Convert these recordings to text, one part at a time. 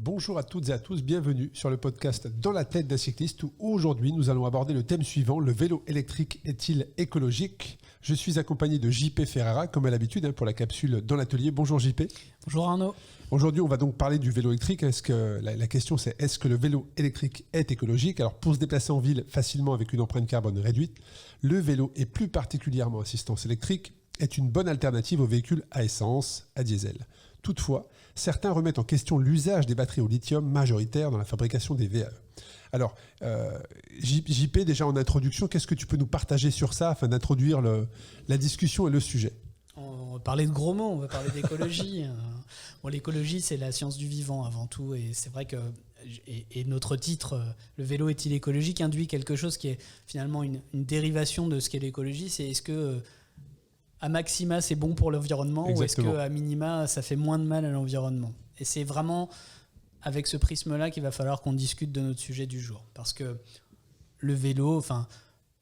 Bonjour à toutes et à tous, bienvenue sur le podcast Dans la tête d'un cycliste où aujourd'hui nous allons aborder le thème suivant, le vélo électrique est-il écologique ? Je suis accompagné de JP Ferreira comme à l'habitude pour la capsule Dans l'atelier. Bonjour JP. Bonjour Arnaud. Aujourd'hui on va donc parler du vélo électrique. La question c'est est-ce que le vélo électrique est écologique ? Alors pour se déplacer en ville facilement avec une empreinte carbone réduite, le vélo et plus particulièrement assistance électrique est une bonne alternative aux véhicules à essence, à diesel. Toutefois, certains remettent en question l'usage des batteries au lithium majoritaires dans la fabrication des VAE. Alors, JP, déjà en introduction, qu'est-ce que tu peux nous partager sur ça afin d'introduire la discussion et le sujet ? On va parler de gros mots, on va parler d'écologie. L'écologie, c'est la science du vivant avant tout. Et c'est vrai que et notre titre, le vélo est-il écologique, induit quelque chose qui est finalement une dérivation de ce qu'est l'écologie. C'est est-ce que à maxima, c'est bon pour l'environnement. Exactement. Ou est-ce qu'à minima, ça fait moins de mal à l'environnement ? Et c'est vraiment avec ce prisme-là qu'il va falloir qu'on discute de notre sujet du jour. Parce que le vélo, enfin,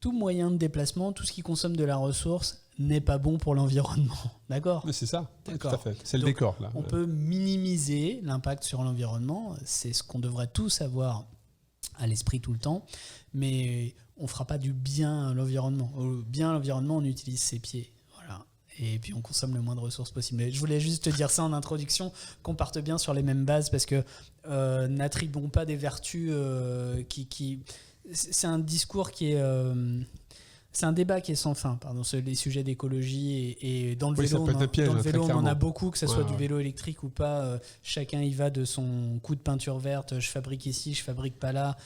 tout moyen de déplacement, tout ce qui consomme de la ressource n'est pas bon pour l'environnement. D'accord ? Mais c'est ça, d'accord. Tout à fait. C'est le décor, là. On peut minimiser l'impact sur l'environnement. C'est ce qu'on devrait tous avoir à l'esprit tout le temps. Mais on ne fera pas du bien à l'environnement. Au bien à l'environnement, on utilise ses pieds. Et puis on consomme le moins de ressources possible. Mais je voulais juste te dire ça en introduction, qu'on parte bien sur les mêmes bases, parce que n'attribuons pas des vertus qui... C'est un discours qui est... c'est un débat qui est sans fin, les sujets d'écologie et dans le vélo, on en a beaucoup, que ce soit du vélo électrique ou pas. Chacun y va de son coup de peinture verte, je fabrique ici, je fabrique pas là.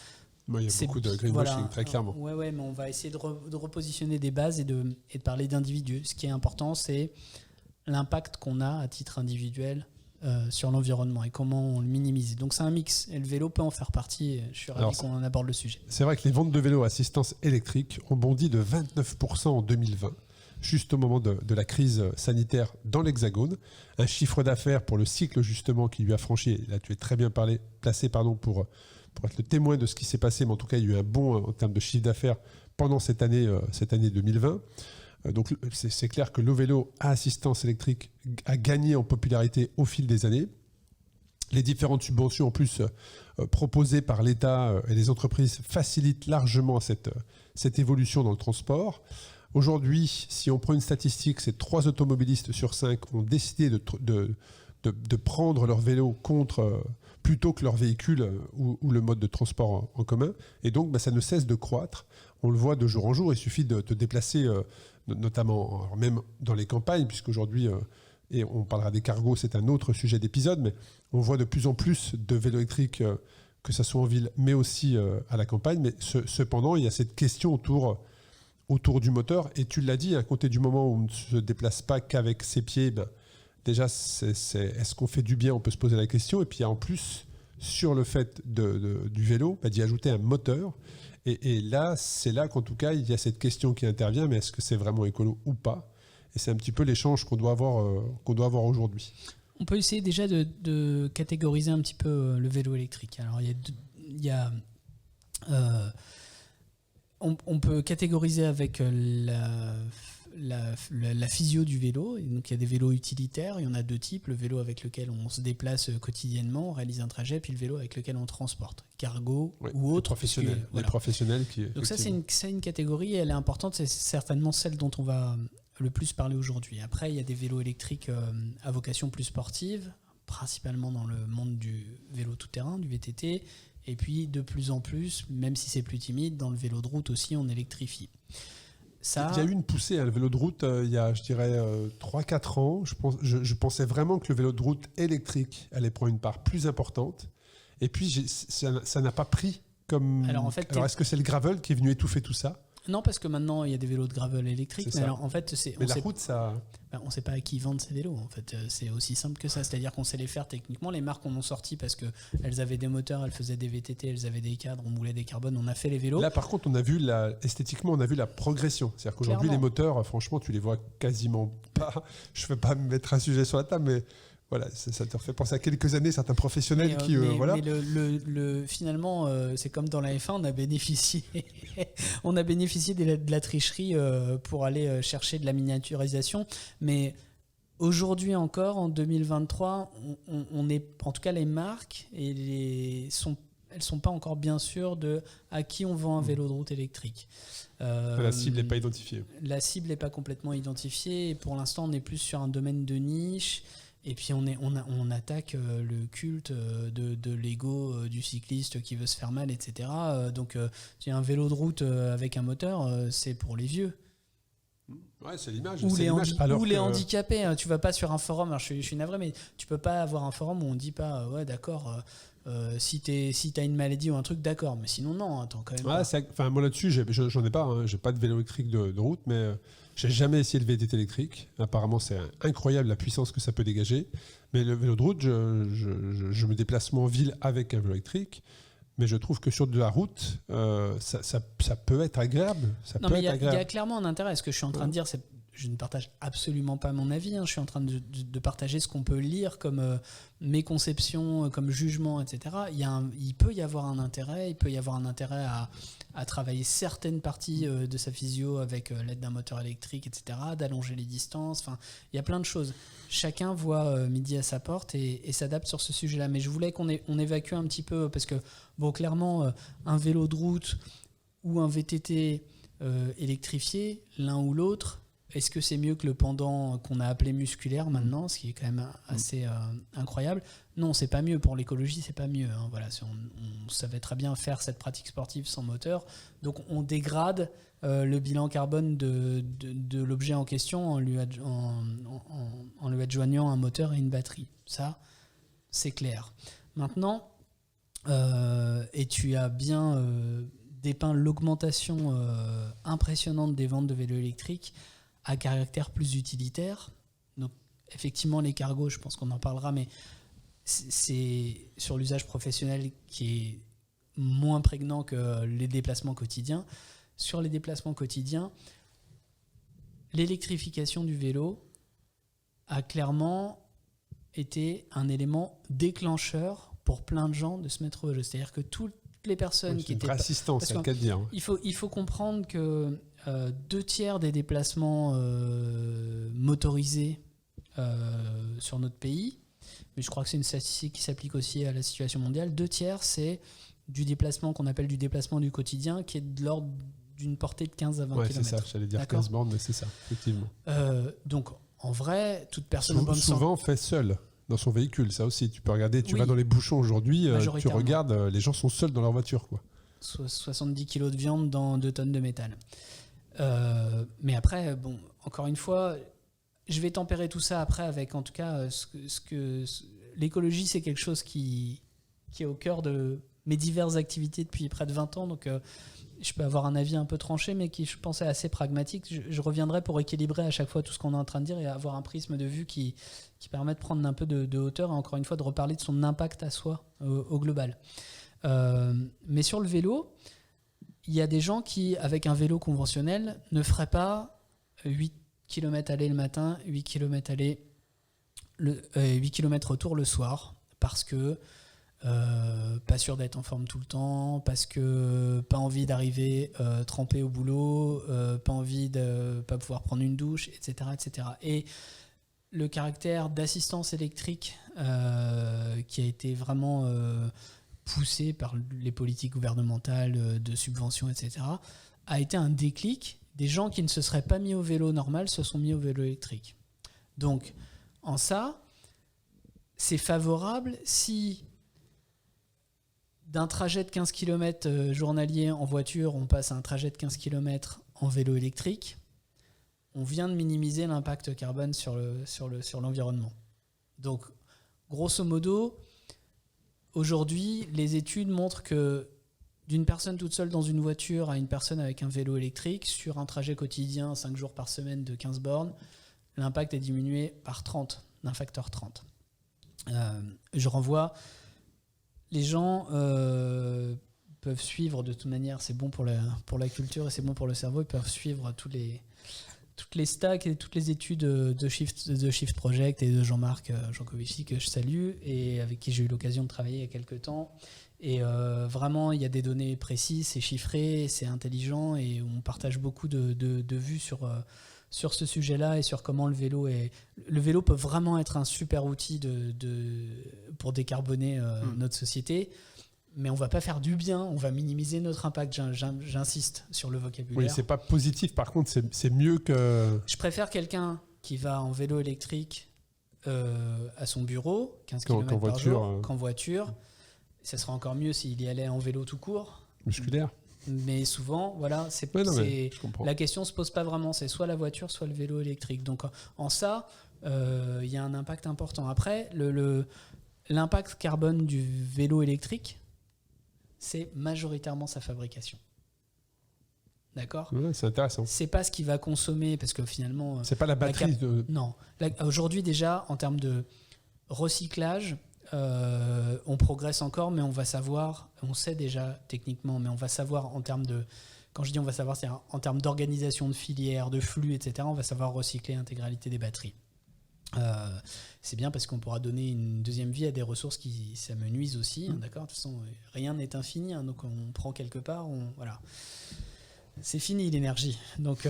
Il y a beaucoup de greenwashing, très clairement. Ouais, mais on va essayer de repositionner des bases et de parler d'individus. Ce qui est important, c'est l'impact qu'on a à titre individuel sur l'environnement et comment on le minimise. Donc c'est un mix, et le vélo peut en faire partie. Je suis ravi qu'on en aborde le sujet. C'est vrai que les ventes de vélos à assistance électrique ont bondi de 29% en 2020, juste au moment de la crise sanitaire dans l'Hexagone. Un chiffre d'affaires pour le cycle justement qui lui a franchi, là tu es très bien placé pour être le témoin de ce qui s'est passé, mais en tout cas, il y a eu un bond en termes de chiffre d'affaires pendant cette année 2020. Donc, c'est clair que le vélo à assistance électrique a gagné en popularité au fil des années. Les différentes subventions, en plus, proposées par l'État et les entreprises facilitent largement cette évolution dans le transport. Aujourd'hui, si on prend une statistique, c'est 3 automobilistes sur 5 ont décidé de prendre leur vélo plutôt que leur véhicule ou le mode de transport en commun. Et donc, ça ne cesse de croître. On le voit de jour en jour. Il suffit de te déplacer, notamment même dans les campagnes, puisqu'aujourd'hui, et on parlera des cargos, c'est un autre sujet d'épisode, mais on voit de plus en plus de vélos électriques, que ce soit en ville, mais aussi à la campagne. Mais cependant, il y a cette question autour du moteur. Et tu l'as dit, à compter du moment où on ne se déplace pas qu'avec ses pieds, déjà, est-ce qu'on fait du bien ? On peut se poser la question. Et puis, en plus, sur le fait du vélo, d'y ajouter un moteur. Et là, c'est là qu'en tout cas, il y a cette question qui intervient. Mais est-ce que c'est vraiment écolo ou pas ? Et c'est un petit peu l'échange qu'on doit avoir aujourd'hui. On peut essayer déjà de catégoriser un petit peu le vélo électrique. Alors, on peut catégoriser avec la physio du vélo. Et donc il y a des vélos utilitaires, il y en a 2 types, le vélo avec lequel on se déplace quotidiennement, on réalise un trajet, puis le vélo avec lequel on transporte, cargo ou autre. Les professionnels qui... Donc ça c'est une catégorie, elle est importante, c'est certainement celle dont on va le plus parler aujourd'hui. Après il y a des vélos électriques à vocation plus sportive, principalement dans le monde du vélo tout-terrain, du VTT, et puis de plus en plus, même si c'est plus timide, dans le vélo de route aussi on électrifie. Il y a eu une poussée, le vélo de route, il y a, je dirais, 3-4 ans. Je pensais vraiment que le vélo de route électrique allait prendre une part plus importante. Et puis, ça n'a pas pris comme... Alors, est-ce que c'est le gravel qui est venu étouffer tout ça ? Non, parce que maintenant, il y a des vélos de gravel électriques. Mais alors, en fait, route, ça... on ne sait pas à qui vendre ces vélos. En fait, c'est aussi simple que ça. C'est-à-dire qu'on sait les faire techniquement. Les marques en ont sorti parce qu'elles avaient des moteurs, elles faisaient des VTT, elles avaient des cadres, on moulait des carbones, on a fait les vélos. Là, par contre, esthétiquement, on a vu la progression. C'est-à-dire qu'aujourd'hui, les moteurs, franchement, tu les vois quasiment pas. Je ne veux pas me mettre un sujet sur la table, mais... Voilà, ça te refait penser à quelques années, certains professionnels Mais finalement, c'est comme dans la F1, on a bénéficié de la tricherie pour aller chercher de la miniaturisation. Mais Aujourd'hui encore, en 2023, on est, en tout cas les marques, elles sont pas encore bien sûres de à qui on vend un vélo de route électrique. La cible n'est pas identifiée. La cible n'est pas complètement identifiée. Et pour l'instant, on est plus sur un domaine de niche. Et puis on attaque le culte de l'ego du cycliste qui veut se faire mal, etc. Donc un vélo de route avec un moteur, c'est pour les vieux. Ouais, c'est l'image. Ou les que... handicapés. Hein. Tu vas pas sur un forum, alors je suis navré, mais tu peux pas avoir un forum où on dit pas, ouais d'accord, si t'as une maladie ou un truc, d'accord, mais sinon non, attends quand même. Ouais, moi là-dessus, j'en ai pas, hein. J'ai pas de vélo électrique de route, mais j'ai jamais essayé le VTT électrique. Apparemment, c'est incroyable la puissance que ça peut dégager. Mais le vélo de route, je me déplace moins en ville avec un vélo électrique. Mais je trouve que sur de la route, ça peut être agréable. Il y a clairement un intérêt. Ce que je suis en train de dire, c'est je ne partage absolument pas mon avis. Hein. Je suis en train de partager ce qu'on peut lire comme mes conceptions, comme jugement, etc. Il peut y avoir un intérêt. Il peut y avoir un intérêt à travailler certaines parties de sa physio avec l'aide d'un moteur électrique, etc., d'allonger les distances. Enfin, il y a plein de choses. Chacun voit midi à sa porte et s'adapte sur ce sujet-là. Mais je voulais qu'on évacue un petit peu, parce que, bon, clairement, un vélo de route ou un VTT électrifié, l'un ou l'autre, est-ce que c'est mieux que le pendant qu'on a appelé musculaire maintenant, ce qui est quand même assez incroyable? Non, c'est pas mieux. Pour l'écologie, c'est pas mieux. Hein. Voilà, on savait très bien faire cette pratique sportive sans moteur. Donc on dégrade le bilan carbone de l'objet en question en lui adjoignant un moteur et une batterie. Ça, c'est clair. Maintenant, et tu as bien dépeint l'augmentation impressionnante des ventes de vélos électriques à caractère plus utilitaire. Donc effectivement, les cargos, je pense qu'on en parlera, mais c'est sur l'usage professionnel qui est moins prégnant que les déplacements quotidiens. Sur les déplacements quotidiens, l'électrification du vélo a clairement été un élément déclencheur pour plein de gens de se mettre au vélo. C'est-à-dire que toutes les personnes qui étaient... assistance, c'est le cas de dire. Il faut comprendre que 2/3 des déplacements motorisés sur notre pays, mais je crois que c'est une statistique qui s'applique aussi à la situation mondiale, 2/3 c'est du déplacement qu'on appelle du déplacement du quotidien, qui est de l'ordre d'une portée de 15 à 20 km. C'est ça, j'allais dire 15 bornes, mais c'est ça, effectivement. Donc en vrai, toute personne souvent fait seule dans son véhicule, ça aussi. Tu peux regarder, tu vas dans les bouchons aujourd'hui, tu regardes, les gens sont seuls dans leur voiture, quoi. 70 kilos de viande dans 2 tonnes de métal. Mais après, bon, encore une fois, je vais tempérer tout ça après avec, en tout cas, l'écologie, c'est quelque chose qui est au cœur de mes diverses activités depuis près de 20 ans. Donc, je peux avoir un avis un peu tranché, mais qui, je pense, est assez pragmatique. Je reviendrai pour équilibrer à chaque fois tout ce qu'on est en train de dire et avoir un prisme de vue qui permet de prendre un peu de hauteur et encore une fois de reparler de son impact à soi au global. Mais sur le vélo, il y a des gens qui, avec un vélo conventionnel, ne feraient pas 8 km aller le matin, 8 km retour le soir, parce que pas sûr d'être en forme tout le temps, parce que pas envie d'arriver trempé au boulot, pas envie de pas pouvoir prendre une douche, etc., etc. Et le caractère d'assistance électrique qui a été vraiment poussé par les politiques gouvernementales de subventions, etc., a été un déclic. Des gens qui ne se seraient pas mis au vélo normal se sont mis au vélo électrique. Donc, en ça, c'est favorable si d'un trajet de 15 km journalier en voiture, on passe à un trajet de 15 km en vélo électrique. On vient de minimiser l'impact carbone sur l'environnement. Donc, grosso modo, aujourd'hui, les études montrent que d'une personne toute seule dans une voiture à une personne avec un vélo électrique, sur un trajet quotidien, 5 jours par semaine de 15 bornes, l'impact est diminué par 30, d'un facteur 30. Je renvoie, les gens peuvent suivre, de toute manière, c'est bon pour la culture et c'est bon pour le cerveau, ils peuvent suivre toutes les stacks et toutes les études de Shift Project et de Jean-Marc Jancovici, que je salue et avec qui j'ai eu l'occasion de travailler il y a quelques temps. Et vraiment, il y a des données précises, c'est chiffré, c'est intelligent et on partage beaucoup de vues sur ce sujet-là et sur comment le vélo peut vraiment être un super outil pour décarboner notre société. Mais on ne va pas faire du bien, on va minimiser notre impact. J'insiste sur le vocabulaire. Oui, c'est pas positif. Par contre, c'est mieux que... Je préfère quelqu'un qui va en vélo électrique à son bureau, 15 km par voiture, jour, qu'en voiture. Ça sera encore mieux s'il y allait en vélo tout court. Musculaire. Mais souvent, voilà, la question ne se pose pas vraiment. C'est soit la voiture, soit le vélo électrique. Donc en ça, il y a un impact important. Après, l'impact carbone du vélo électrique, c'est majoritairement sa fabrication. D'accord ? Ouais, c'est intéressant. C'est pas ce qu'il va consommer, parce que finalement... C'est pas la batterie Non. Aujourd'hui, déjà, en termes de recyclage, on progresse encore, mais on sait déjà techniquement, mais on va savoir en termes de... Quand je dis on va savoir, c'est en termes d'organisation de filières, de flux, etc., on va savoir recycler l'intégralité des batteries. C'est bien parce qu'on pourra donner une deuxième vie à des ressources qui s'amenuisent aussi, d'accord ? De toute façon, rien n'est infini, donc on prend quelque part, voilà. C'est fini l'énergie, donc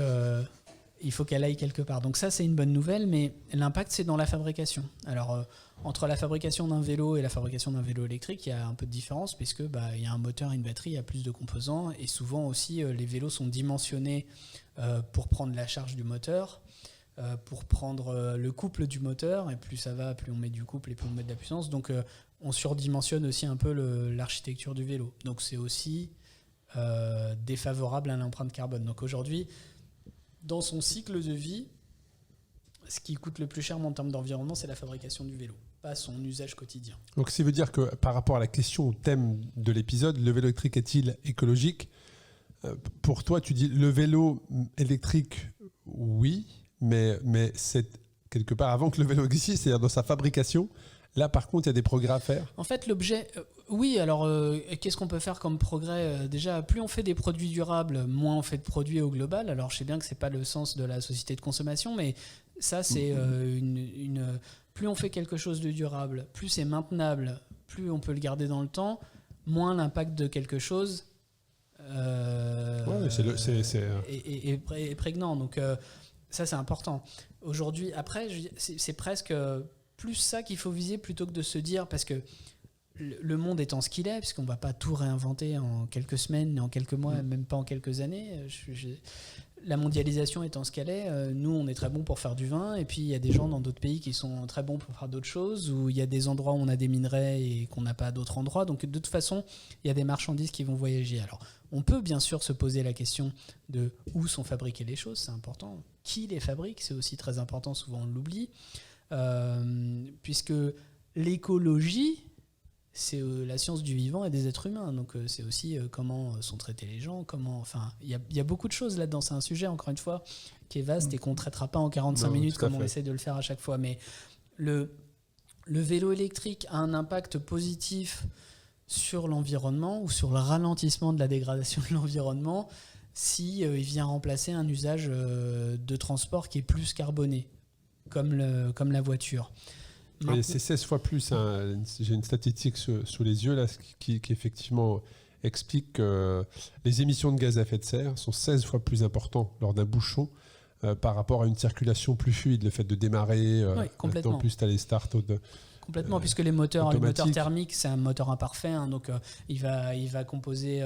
il faut qu'elle aille quelque part. Donc ça, c'est une bonne nouvelle, mais l'impact, c'est dans la fabrication. Alors, entre la fabrication d'un vélo et la fabrication d'un vélo électrique, il y a un peu de différence, puisque il y a un moteur et une batterie, il y a plus de composants, et souvent aussi, les vélos sont dimensionnés pour prendre la charge du moteur, pour prendre le couple du moteur, et plus ça va, plus on met du couple et plus on met de la puissance. Donc on surdimensionne aussi un peu l'architecture du vélo. Donc c'est aussi défavorable à l'empreinte carbone. Donc aujourd'hui, dans son cycle de vie, ce qui coûte le plus cher en termes d'environnement, c'est la fabrication du vélo, pas son usage quotidien. Donc ça veut dire que par rapport à la question au thème de l'épisode, le vélo électrique est-il écologique ? Pour toi, tu dis le vélo électrique, oui, mais c'est quelque part avant que le vélo existe, c'est-à-dire dans sa fabrication. Là, par contre, il y a des progrès à faire. En fait, l'objet... oui, alors, qu'est-ce qu'on peut faire comme progrès ? Déjà, plus on fait des produits durables, moins on fait de produits au global. Alors, je sais bien que ce n'est pas le sens de la société de consommation, mais ça, c'est plus on fait quelque chose de durable, plus c'est maintenable, plus on peut le garder dans le temps, moins l'impact de quelque chose est prégnant. Donc, ça, c'est important. Aujourd'hui, après, c'est presque... plus ça qu'il faut viser plutôt que de se dire, parce que le monde étant ce qu'il est, puisqu'on ne va pas tout réinventer en quelques semaines, en quelques mois, même pas en quelques années, la mondialisation étant ce qu'elle est, nous on est très bon pour faire du vin, et puis il y a des gens dans d'autres pays qui sont très bons pour faire d'autres choses, ou il y a des endroits où on a des minerais et qu'on n'a pas d'autres endroits, donc de toute façon il y a des marchandises qui vont voyager. Alors on peut bien sûr se poser la question de où sont fabriquées les choses, c'est important, qui les fabrique, c'est aussi très important, souvent on l'oublie. Puisque l'écologie, c'est la science du vivant et des êtres humains. Donc c'est aussi comment sont traités les gens, il y a beaucoup de choses là-dedans. C'est un sujet, encore une fois, qui est vaste et qu'on ne traitera pas en 45 minutes comme on essaie de le faire à chaque fois. Mais le vélo électrique a un impact positif sur l'environnement ou sur le ralentissement de la dégradation de l'environnement si il vient remplacer un usage de transport qui est plus carboné, comme la voiture. Et c'est 16 fois plus, j'ai une statistique sous les yeux là, qui effectivement explique que les émissions de gaz à effet de serre sont 16 fois plus importantes lors d'un bouchon par rapport à une circulation plus fluide, le fait de démarrer. Complètement. En plus, tu as les starts complètement, puisque les moteurs thermiques, c'est un moteur imparfait, donc il va composer...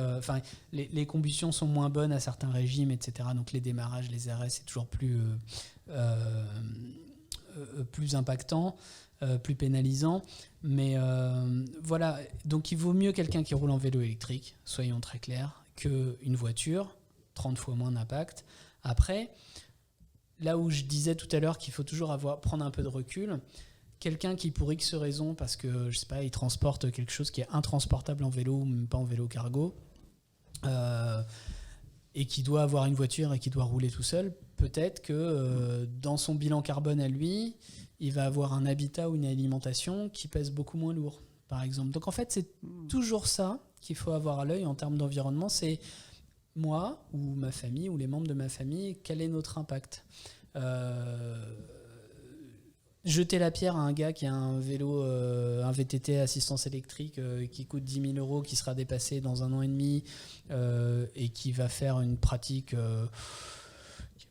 les combustions sont moins bonnes à certains régimes, etc. Donc les démarrages, les arrêts, c'est toujours plus impactant, plus pénalisant. Mais voilà, donc il vaut mieux quelqu'un qui roule en vélo électrique, soyons très clairs, qu'une voiture, 30 fois moins d'impact. Après, là où je disais tout à l'heure qu'il faut toujours prendre un peu de recul, quelqu'un qui pour X raison, parce que je sais pas, il transporte quelque chose qui est intransportable en vélo ou même pas en vélo cargo, et qui doit avoir une voiture et qui doit rouler tout seul, peut-être que dans son bilan carbone à lui, il va avoir un habitat ou une alimentation qui pèse beaucoup moins lourd, par exemple. Donc en fait, c'est toujours ça qu'il faut avoir à l'œil en termes d'environnement, c'est moi ou ma famille ou les membres de ma famille, quel est notre impact ? Jeter la pierre à un gars qui a un vélo, un VTT assistance électrique qui coûte 10 000 €, qui sera dépassé dans 1 an et demi et qui va faire une pratique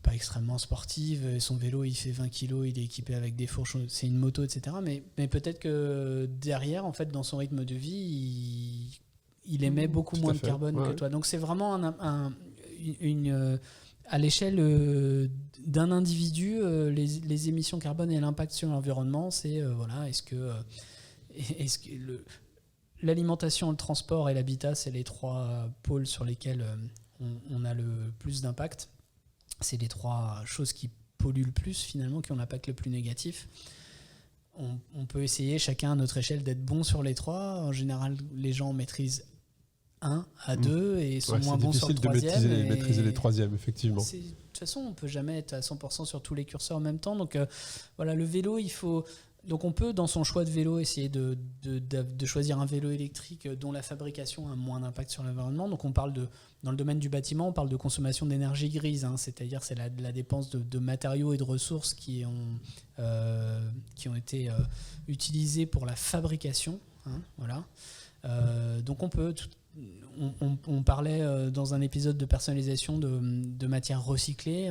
pas extrêmement sportive, son vélo il fait 20 kilos, il est équipé avec des fourches, c'est une moto, etc. Mais peut-être que derrière, en fait, dans son rythme de vie, il émet beaucoup Tout moins à de fait. carbone Ouais. que toi. Donc c'est vraiment à l'échelle d'un individu, les émissions carbone et l'impact sur l'environnement, c'est est-ce que l'alimentation, le transport et l'habitat, c'est les 3 pôles sur lesquels on a le plus d'impact. C'est les 3 choses qui polluent le plus, finalement, qui ont l'impact le plus négatif. On peut essayer, chacun à notre échelle, d'être bon sur les 3. En général, les gens maîtrisent 1 à 2 et sont moins bons sur le 3e. C'est difficile de maîtriser les 3e, effectivement. De toute façon, on ne peut jamais être à 100% sur tous les curseurs en même temps. Donc le vélo, il faut... Donc on peut, dans son choix de vélo, essayer de choisir un vélo électrique dont la fabrication a moins d'impact sur l'environnement. Donc on parle dans le domaine du bâtiment, on parle de consommation d'énergie grise, c'est-à-dire c'est la dépense de matériaux et de ressources qui ont été utilisés pour la fabrication. Voilà. Donc on peut... On parlait dans un épisode de personnalisation de matières recyclées.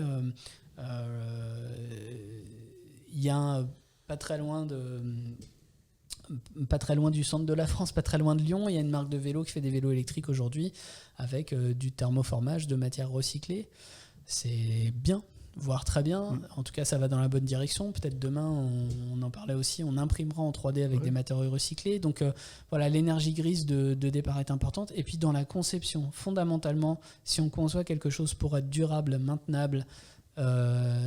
Il y a pas très loin du centre de la France, pas très loin de Lyon, il y a une marque de vélo qui fait des vélos électriques aujourd'hui avec du thermoformage de matières recyclées. C'est bien, voire très bien. En tout cas, ça va dans la bonne direction. Peut-être demain, on en parlait aussi, on imprimera en 3D avec des matériaux recyclés. Donc l'énergie grise de départ est importante. Et puis dans la conception, fondamentalement, si on conçoit quelque chose pour être durable, maintenable,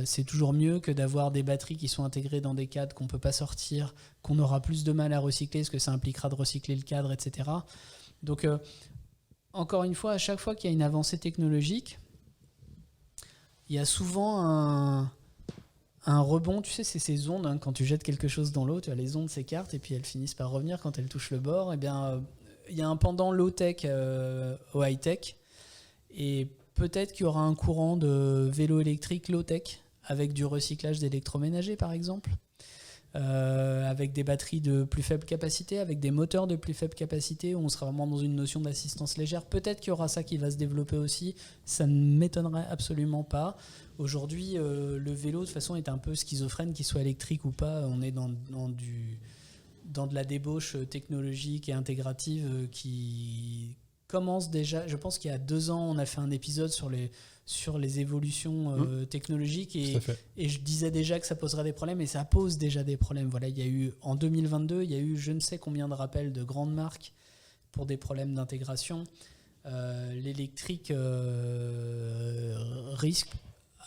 c'est toujours mieux que d'avoir des batteries qui sont intégrées dans des cadres qu'on ne peut pas sortir, qu'on aura plus de mal à recycler, parce que ça impliquera de recycler le cadre, etc. Donc, encore une fois, à chaque fois qu'il y a une avancée technologique, il y a souvent un rebond. Tu sais, c'est ces ondes, quand tu jettes quelque chose dans l'eau, tu as les ondes s'écartent et puis elles finissent par revenir quand elles touchent le bord. Eh bien, il y a un pendant low-tech au high-tech. Et peut-être qu'il y aura un courant de vélo électrique low-tech avec du recyclage d'électroménager, par exemple, avec des batteries de plus faible capacité, avec des moteurs de plus faible capacité, où on sera vraiment dans une notion d'assistance légère. Peut-être qu'il y aura ça qui va se développer aussi. Ça ne m'étonnerait absolument pas. Aujourd'hui, le vélo, de toute façon, est un peu schizophrène, qu'il soit électrique ou pas. On est dans de la débauche technologique et intégrative qui commence déjà. Je pense qu'il y a 2 ans, on a fait un épisode sur les évolutions technologiques et je disais déjà que ça poserait des problèmes et ça pose déjà des problèmes. Voilà, il y a eu en 2022, il y a eu je ne sais combien de rappels de grandes marques pour des problèmes d'intégration. L'électrique risque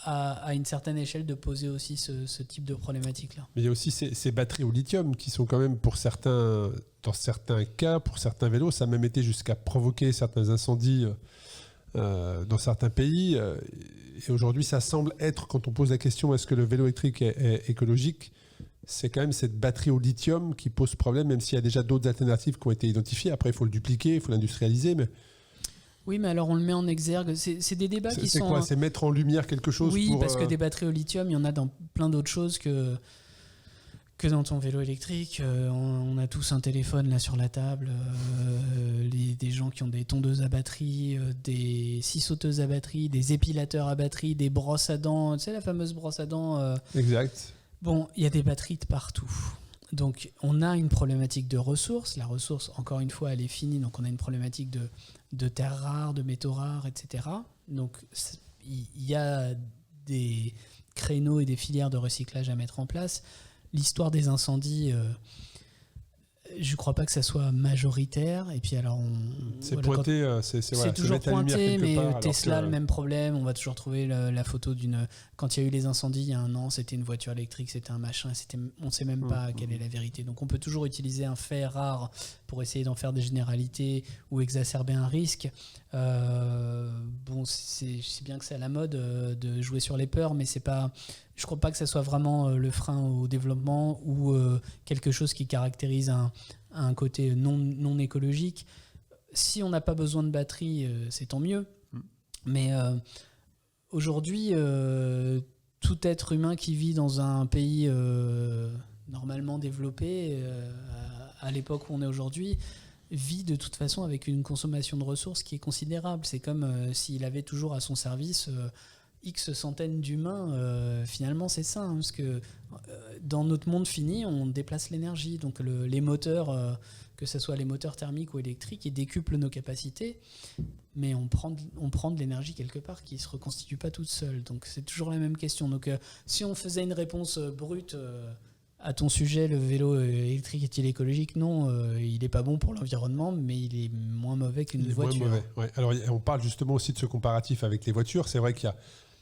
à une certaine échelle de poser aussi ce type de problématique-là. Mais il y a aussi ces batteries au lithium qui sont quand même, dans certains cas, pour certains vélos, ça a même été jusqu'à provoquer certains incendies dans certains pays. Et aujourd'hui, ça semble être, quand on pose la question est-ce que le vélo électrique est écologique, c'est quand même cette batterie au lithium qui pose problème, même s'il y a déjà d'autres alternatives qui ont été identifiées. Après, il faut le dupliquer, il faut l'industrialiser, mais... Oui, mais alors on le met en exergue. C'est des débats qui sont... C'est quoi ? C'est mettre en lumière quelque chose Oui, pour... parce que des batteries au lithium, il y en a dans plein d'autres choses que dans ton vélo électrique. On a tous un téléphone là sur la table, des gens qui ont des tondeuses à batterie, des scie sauteuses à batterie, des épilateurs à batterie, des brosses à dents. Tu sais, la fameuse brosse à dents Exact. Bon, il y a des batteries de partout. Donc, on a une problématique de ressources. La ressource, encore une fois, elle est finie. Donc, on a une problématique de terres rares, de métaux rares, etc. Donc, il y a des créneaux et des filières de recyclage à mettre en place. L'histoire des incendies, je ne crois pas que ça soit majoritaire. Et puis, alors, c'est pointé, c'est toujours pointé, mais Tesla, le même problème. On va toujours trouver la photo d'une... Quand il y a eu les incendies, il y a 1 an, c'était une voiture électrique, c'était un machin. On ne sait même pas quelle est la vérité. Donc, on peut toujours utiliser un fait rare pour essayer d'en faire des généralités ou exacerber un risque. Bon, je sais bien que c'est à la mode de jouer sur les peurs, mais c'est pas... Je ne crois pas que ça soit vraiment le frein au développement ou quelque chose qui caractérise un côté non écologique. Si on n'a pas besoin de batterie, c'est tant mieux. Mais aujourd'hui, tout être humain qui vit dans un pays normalement développé, à l'époque où on est aujourd'hui, vit de toute façon avec une consommation de ressources qui est considérable. C'est comme s'il avait toujours à son service... X centaines d'humains, finalement c'est ça, hein, parce que dans notre monde fini, on déplace l'énergie, donc les moteurs, que ce soit les moteurs thermiques ou électriques, ils décuplent nos capacités, mais on prend de l'énergie quelque part qui ne se reconstitue pas toute seule, donc c'est toujours la même question. Donc si on faisait une réponse brute à ton sujet, le vélo électrique est-il écologique ? Non, il n'est pas bon pour l'environnement, mais il est moins mauvais qu'une voiture. Moins mauvais, ouais. Alors on parle justement aussi de ce comparatif avec les voitures. C'est vrai qu'il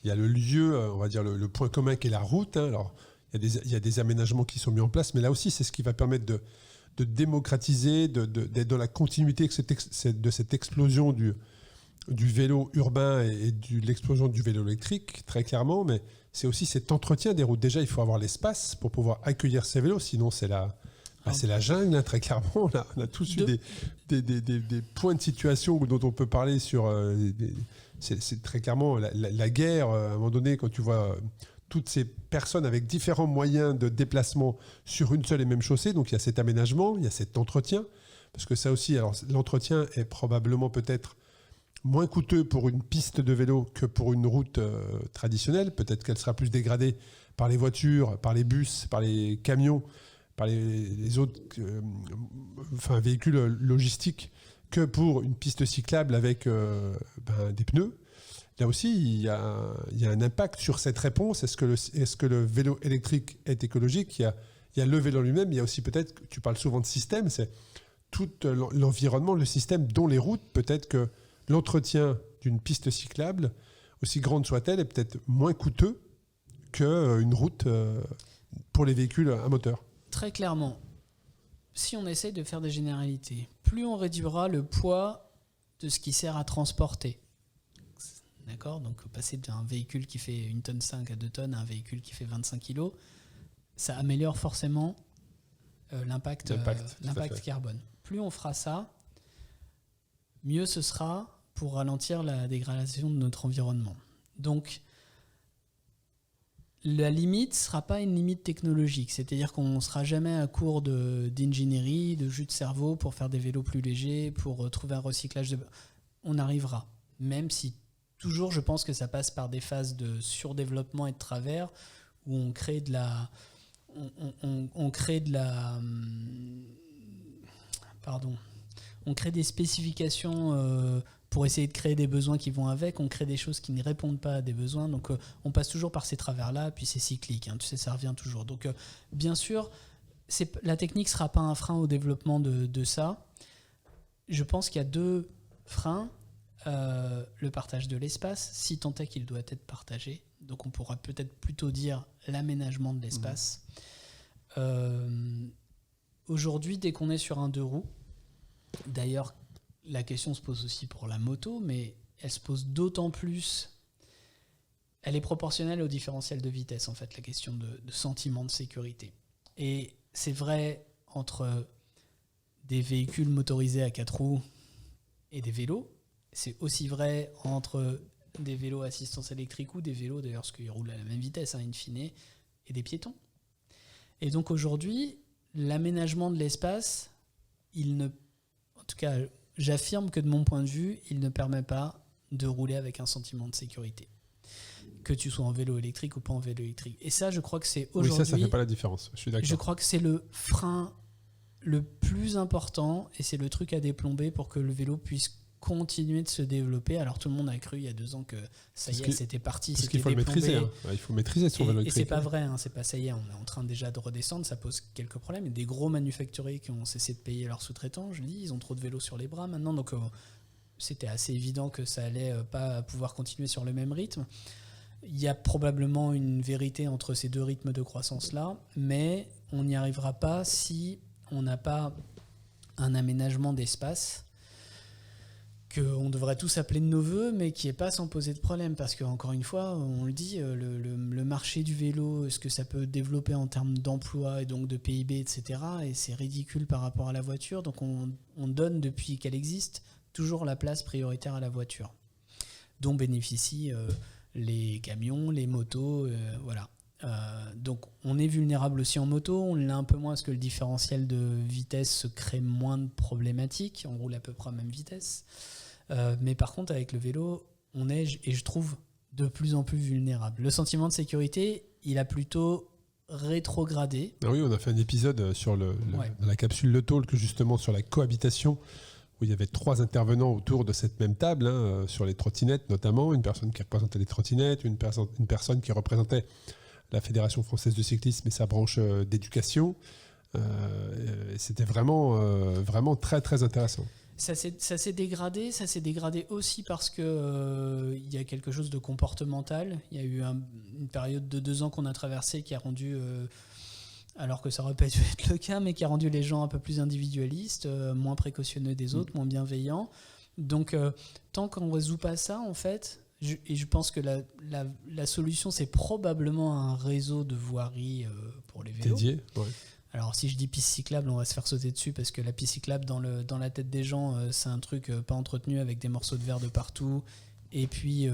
y a le lieu, on va dire le point commun qui est la route, hein. Alors il y a des aménagements qui sont mis en place, mais là aussi c'est ce qui va permettre de démocratiser, d'être dans la continuité de cette explosion du vélo urbain et de l'explosion du vélo électrique, très clairement, mais c'est aussi cet entretien des routes. Déjà, il faut avoir l'espace pour pouvoir accueillir ces vélos, sinon c'est la jungle, hein, très clairement. On a tous eu des points de situation dont on peut parler sur... c'est très clairement la guerre, à un moment donné, quand tu vois toutes ces personnes avec différents moyens de déplacement sur une seule et même chaussée, donc il y a cet aménagement, il y a cet entretien, parce que ça aussi, alors l'entretien est probablement peut-être moins coûteux pour une piste de vélo que pour une route traditionnelle. Peut-être qu'elle sera plus dégradée par les voitures, par les bus, par les camions, par les autres véhicules logistiques que pour une piste cyclable avec des pneus. Là aussi, il y a un impact sur cette réponse. Est-ce que le vélo électrique est écologique ? Il y a le vélo lui-même, il y a aussi peut-être, tu parles souvent de système, c'est tout l'environnement, le système, dont les routes. Peut-être que l'entretien d'une piste cyclable, aussi grande soit-elle, est peut-être moins coûteux qu'une route pour les véhicules à moteur. Très clairement, si on essaye de faire des généralités, plus on réduira le poids de ce qui sert à transporter. D'accord ? Donc passer d'un véhicule qui fait 1,5 tonne à 2 tonnes à un véhicule qui fait 25 kg, ça améliore forcément l'impact carbone. Plus on fera ça, mieux ce sera pour ralentir la dégradation de notre environnement. Donc, la limite ne sera pas une limite technologique, c'est-à-dire qu'on ne sera jamais à court d'ingénierie, de jus de cerveau pour faire des vélos plus légers, pour trouver un recyclage. On arrivera, même si toujours je pense que ça passe par des phases de surdéveloppement et de travers, où on crée de la... On crée des spécifications pour essayer de créer des besoins qui vont avec, on crée des choses qui ne répondent pas à des besoins, donc on passe toujours par ces travers-là, puis c'est cyclique, hein, tu sais, ça revient toujours. Donc bien sûr, la technique ne sera pas un frein au développement de ça. Je pense qu'il y a deux freins. Le partage de l'espace, si tant est qu'il doit être partagé, donc on pourra peut-être plutôt dire l'aménagement de l'espace. Aujourd'hui, dès qu'on est sur un 2 roues, d'ailleurs, la question se pose aussi pour la moto, mais elle se pose d'autant plus. Elle est proportionnelle au différentiel de vitesse, en fait, la question de sentiment de sécurité. Et c'est vrai entre des véhicules motorisés à 4 roues et des vélos. C'est aussi vrai entre des vélos à assistance électrique ou des vélos, d'ailleurs, parce qu'ils roulent à la même vitesse, in fine, et des piétons. Et donc aujourd'hui, l'aménagement de l'espace, en tout cas, j'affirme que de mon point de vue, il ne permet pas de rouler avec un sentiment de sécurité. Que tu sois en vélo électrique ou pas en vélo électrique. Et ça, je crois que c'est aujourd'hui... Oui, ça fait pas la différence, je suis d'accord. Je crois que c'est le frein le plus important et c'est le truc à déplomber pour que le vélo puisse continuer de se développer. Alors tout le monde a cru il y a 2 ans que ça y est, c'était parti, parce c'était qu'il faut déplombé. le maîtriser, hein. Il faut maîtriser son vélo électrique. Et c'est pas vrai, hein. C'est pas ça y est, on est en train déjà de redescendre, ça pose quelques problèmes. Il y a des gros manufacturiers qui ont cessé de payer leurs sous-traitants, je dis, ils ont trop de vélos sur les bras maintenant, donc c'était assez évident que ça allait pas pouvoir continuer sur le même rythme. Il y a probablement une vérité entre ces 2 rythmes de croissance-là, mais on n'y arrivera pas si on n'a pas un aménagement d'espace qu'on devrait tous appeler de nos voeux, mais qui n'est pas sans poser de problème. Parce qu'encore une fois, on le dit, le marché du vélo, ce que ça peut développer en termes d'emploi et donc de PIB, etc., et c'est ridicule par rapport à la voiture. Donc on donne, depuis qu'elle existe, toujours la place prioritaire à la voiture, dont bénéficient les camions, les motos, voilà. Donc on est vulnérable aussi en moto, on l'est un peu moins parce que le différentiel de vitesse se crée moins de problématiques, on roule à peu près à la même vitesse. Mais par contre avec le vélo, on est, et je trouve de plus en plus vulnérables. Le sentiment de sécurité, il a plutôt rétrogradé. Ah oui, on a fait un épisode sur dans la capsule Le Talk, justement sur la cohabitation, où il y avait 3 intervenants autour de cette même table, sur les trottinettes notamment, une personne qui représentait les trottinettes, une personne qui représentait la Fédération française de cyclisme et sa branche d'éducation. C'était vraiment très très intéressant. Ça s'est dégradé aussi parce que il y a quelque chose de comportemental. Il y a eu une période de 2 ans qu'on a traversée qui a rendu, alors que ça aurait pas dû être le cas, mais qui a rendu les gens un peu plus individualistes, moins précautionneux des autres, moins bienveillants. Donc tant qu'on ne résout pas ça, en fait, je pense que la solution, c'est probablement un réseau de voiries pour les vélos. Dédié, ouais. Alors si je dis piste cyclable, on va se faire sauter dessus parce que la piste cyclable dans la tête des gens, c'est un truc pas entretenu avec des morceaux de verre de partout. Et puis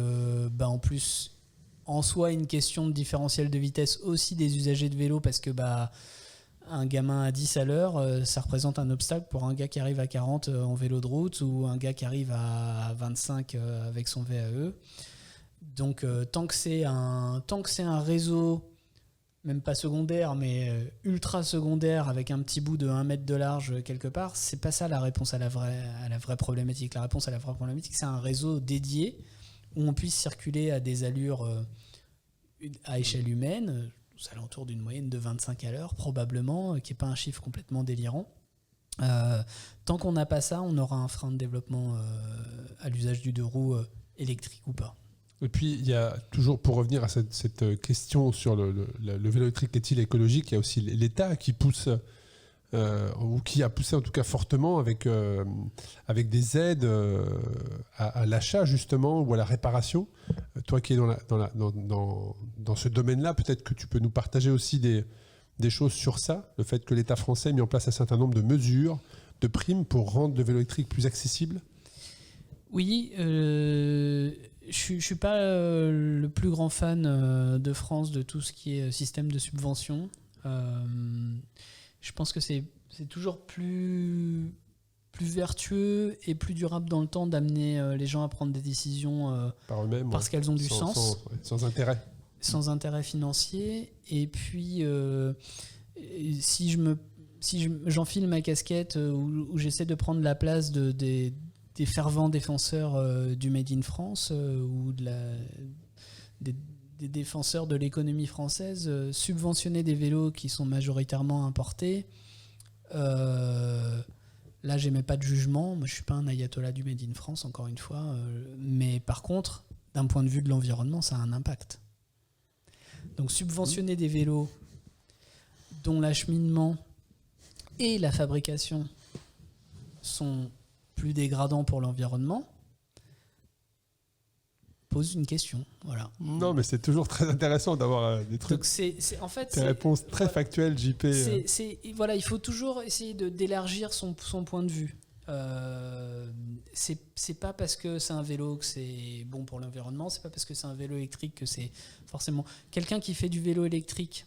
en plus, en soi, une question de différentiel de vitesse aussi des usagers de vélo parce que un gamin à 10 à l'heure, ça représente un obstacle pour un gars qui arrive à 40 en vélo de route ou un gars qui arrive à 25 avec son VAE. Donc tant que c'est un réseau même pas secondaire, mais ultra secondaire, avec un petit bout de 1 mètre de large quelque part, c'est pas ça la réponse à la vraie problématique. La réponse à la vraie problématique, c'est un réseau dédié où on puisse circuler à des allures à échelle humaine, aux alentours d'une moyenne de 25 à l'heure, probablement, qui n'est pas un chiffre complètement délirant. Tant qu'on n'a pas ça, on aura un frein de développement à l'usage du 2 roues électrique ou pas. Et puis, il y a toujours, pour revenir à cette question sur le vélo électrique est-il écologique, il y a aussi l'État qui pousse, ou qui a poussé en tout cas fortement avec des aides à l'achat justement, ou à la réparation. Toi qui es dans ce domaine-là, peut-être que tu peux nous partager aussi des choses sur ça, le fait que l'État français a mis en place un certain nombre de mesures, de primes pour rendre le vélo électrique plus accessible. Oui, je ne suis pas le plus grand fan de France de tout ce qui est système de subvention. Je pense que c'est toujours plus vertueux et plus durable dans le temps d'amener les gens à prendre des décisions par eux-mêmes, parce qu'elles ont du sens. Sans intérêt. Sans intérêt financier. Et puis, si j'enfile ma casquette où j'essaie de prendre la place des fervents défenseurs du Made in France ou des défenseurs de l'économie française, subventionner des vélos qui sont majoritairement importés, là j'émets pas de jugement, moi je suis pas un ayatollah du Made in France encore une fois, mais par contre d'un point de vue de l'environnement ça a un impact. Donc subventionner des vélos dont l'acheminement et la fabrication sont plus dégradant pour l'environnement, pose une question. Voilà. Non, mais c'est toujours très intéressant d'avoir des trucs. Donc en fait, des réponses très factuelles, JP. Voilà, il faut toujours essayer d'élargir son point de vue. C'est pas parce que c'est un vélo que c'est bon pour l'environnement, c'est pas parce que c'est un vélo électrique que c'est forcément... Quelqu'un qui fait du vélo électrique,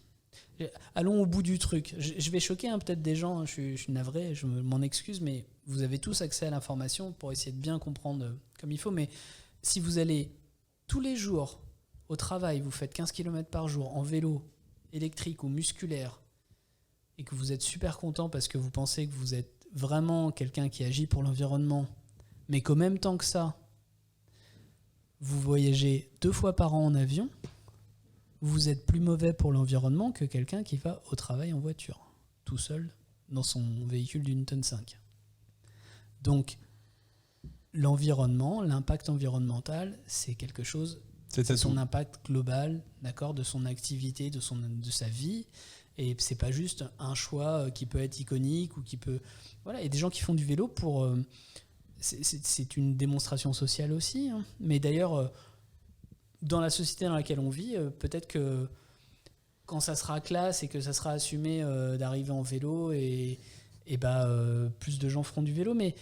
allons au bout du truc. Je vais choquer peut-être des gens, je suis navré, je m'en excuse, mais vous avez tous accès à l'information pour essayer de bien comprendre comme il faut. Mais si vous allez tous les jours au travail, vous faites 15 km par jour en vélo électrique ou musculaire et que vous êtes super content parce que vous pensez que vous êtes vraiment quelqu'un qui agit pour l'environnement, mais qu'au même temps que ça, vous voyagez 2 fois par an en avion, vous êtes plus mauvais pour l'environnement que quelqu'un qui va au travail en voiture, tout seul, dans son véhicule d'une tonne 5. Donc, l'environnement, l'impact environnemental, c'est quelque chose, c'est son impact global, d'accord, de son activité, de sa vie. Et c'est pas juste un choix qui peut être iconique ou qui peut... Voilà, il y a des gens qui font du vélo pour... c'est une démonstration sociale aussi. Hein. Mais d'ailleurs, dans la société dans laquelle on vit, peut-être que quand ça sera classe et que ça sera assumé d'arriver en vélo, plus de gens feront du vélo. Mais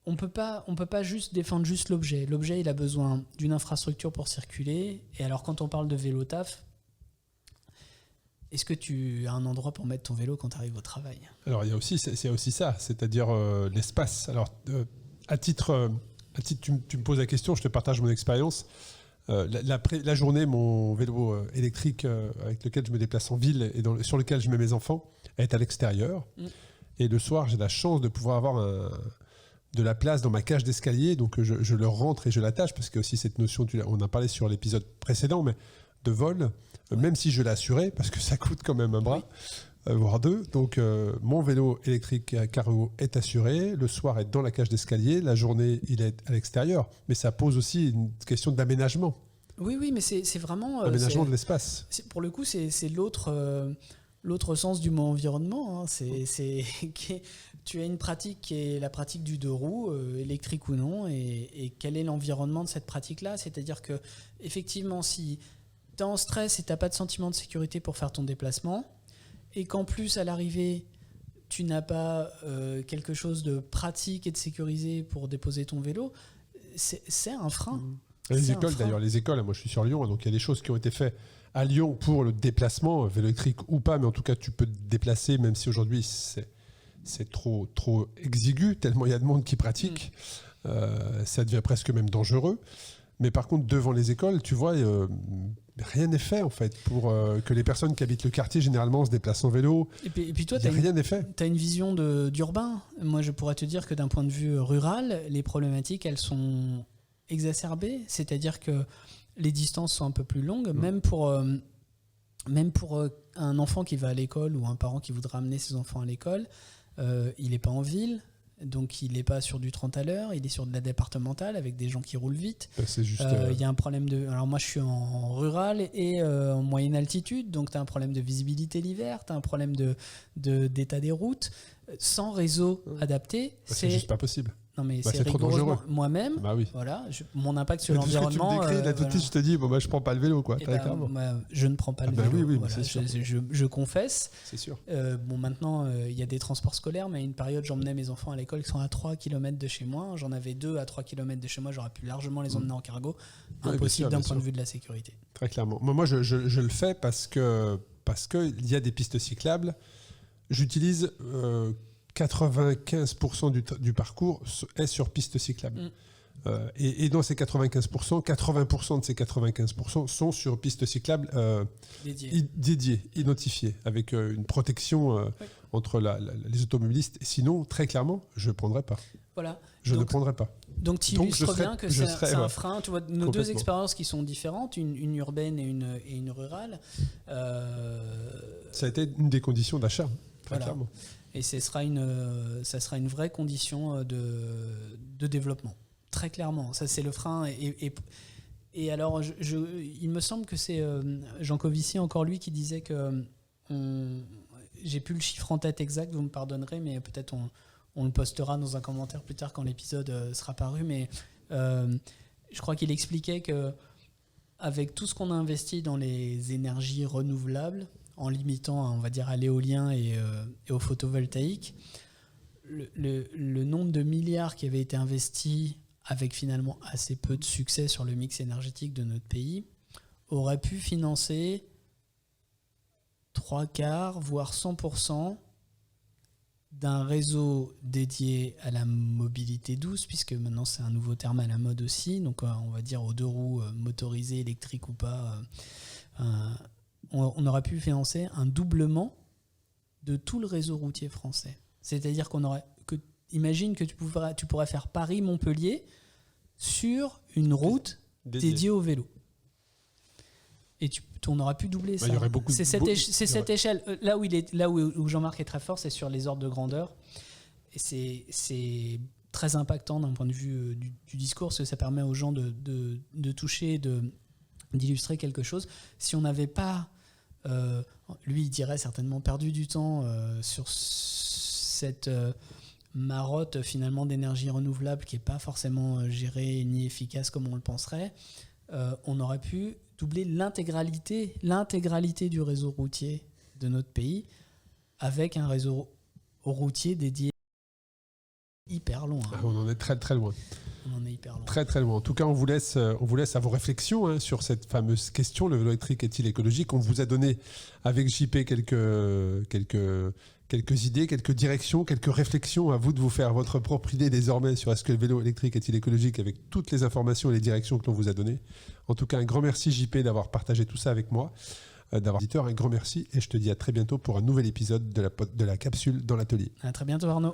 on peut pas juste défendre juste l'objet. L'objet, il a besoin d'une infrastructure pour circuler. Et alors, quand on parle de vélo taf, est-ce que tu as un endroit pour mettre ton vélo quand tu arrives au travail ? Alors, il y a aussi ça, c'est-à-dire l'espace. Alors, à titre tu me poses la question, je te partage mon expérience. La journée, mon vélo électrique avec lequel je me déplace en ville et sur lequel je mets mes enfants est à l'extérieur. Et le soir, j'ai la chance de pouvoir avoir de la place dans ma cage d'escalier. Donc, je le rentre et je l'attache parce qu'il y a aussi cette notion, on en a parlé sur l'épisode précédent, mais de vol, même si je l'ai assuré, parce que ça coûte quand même un bras. Voire deux. Donc, mon vélo électrique cargo est assuré. Le soir, est dans la cage d'escalier. La journée, il est à l'extérieur. Mais ça pose aussi une question d'aménagement. Oui, mais c'est vraiment... Aménagement de l'espace. Pour le coup, c'est l'autre sens du mot environnement. Hein. Tu as une pratique qui est la pratique du 2 roues, électrique ou non. Et quel est l'environnement de cette pratique-là ? C'est-à-dire que, effectivement, si tu es en stress et tu n'as pas de sentiment de sécurité pour faire ton déplacement, et qu'en plus, à l'arrivée, tu n'as pas quelque chose de pratique et de sécurisé pour déposer ton vélo, c'est un frein. Les écoles, d'ailleurs, moi je suis sur Lyon, donc il y a des choses qui ont été faites à Lyon pour le déplacement, vélo électrique ou pas, mais en tout cas, tu peux te déplacer, même si aujourd'hui, c'est trop exigu, tellement il y a de monde qui pratique. Ça devient presque même dangereux. Mais par contre, devant les écoles, tu vois, rien n'est fait en fait pour que les personnes qui habitent le quartier généralement se déplacent en vélo. Et puis toi, rien n'est fait. Tu as une vision d'urbain. Moi, je pourrais te dire que d'un point de vue rural, les problématiques, elles sont exacerbées. C'est-à-dire que les distances sont un peu plus longues, même pour un enfant qui va à l'école ou un parent qui voudrait amener ses enfants à l'école, il n'est pas en ville. Donc il n'est pas sur du 30 à l'heure, il est sur de la départementale avec des gens qui roulent vite. C'est juste. Il y a un problème de. Alors moi je suis en rural et en moyenne altitude, donc tu as un problème de visibilité l'hiver, tu as un problème d'état des routes. Sans réseau adapté, c'est juste pas possible. Non mais c'est trop dangereux. Moi-même, oui. voilà, mon impact sur l'environnement. Tu me décris, voilà. je te dis, je prends pas le vélo, quoi. Je ne prends pas le vélo. Oui, voilà, je confesse. C'est sûr. Maintenant, il y a des transports scolaires, mais à une période, j'emmenais mes enfants à l'école qui sont à 3 km de chez moi. J'en avais 2 à 3 km de chez moi. J'aurais pu largement les emmener en cargo. Impossible d'un point de vue de la sécurité. Très clairement. Moi, je le fais parce que il y a des pistes cyclables. J'utilise 95% du parcours est sur piste cyclable. Et dans ces 95%, 80% de ces 95% sont sur piste cyclable dédiées, identifiées, avec une protection entre les automobilistes. Sinon, très clairement, je ne prendrais pas. Voilà. Je ne prendrais pas. Donc tu illustres bien que c'est un frein. Tu vois, nos deux expériences qui sont différentes, une urbaine et une rurale. Ça a été une des conditions d'achat, très clairement. Et ça sera une vraie condition de développement. Très clairement. Ça, c'est le frein. Et alors, il me semble que c'est Jean Covici, encore lui, qui disait que... j'ai plus le chiffre en tête exact, vous me pardonnerez, mais peut-être on le postera dans un commentaire plus tard quand l'épisode sera paru. Mais je crois qu'il expliquait qu'avec tout ce qu'on a investi dans les énergies renouvelables, en limitant, on va dire, à l'éolien et au photovoltaïque, le nombre de milliards qui avaient été investis avec finalement assez peu de succès sur le mix énergétique de notre pays aurait pu financer 3/4, voire 100% d'un réseau dédié à la mobilité douce, puisque maintenant c'est un nouveau terme à la mode aussi, donc on va dire aux 2 roues motorisées, électriques ou pas, on aurait pu financer un doublement de tout le réseau routier français. C'est-à-dire imagine que tu pourrais faire Paris-Montpellier sur une route dédiée au vélo. Et on aurait pu doubler ça. C'est cette échelle. Là où Jean-Marc est très fort, c'est sur les ordres de grandeur. Et c'est très impactant d'un point de vue du discours, parce que ça permet aux gens de toucher, d'illustrer quelque chose. Si on n'avait pas, lui il dirait certainement perdu du temps sur cette marotte finalement d'énergie renouvelable qui n'est pas forcément gérée ni efficace comme on le penserait, on aurait pu doubler l'intégralité du réseau routier de notre pays avec un réseau routier dédié hyper loin. On en est très très loin. On en est hyper loin. Très très loin. En tout cas, on vous laisse à vos réflexions sur cette fameuse question, le vélo électrique est-il écologique ? On vous a donné avec JP quelques quelques idées, quelques directions, quelques réflexions. À vous de vous faire votre propre idée désormais sur est-ce que le vélo électrique est-il écologique avec toutes les informations et les directions que l'on vous a données. En tout cas, un grand merci JP d'avoir partagé tout ça avec moi, d'avoir éditeur, un grand merci et je te dis à très bientôt pour un nouvel épisode de la capsule dans l'atelier. À très bientôt Arnaud.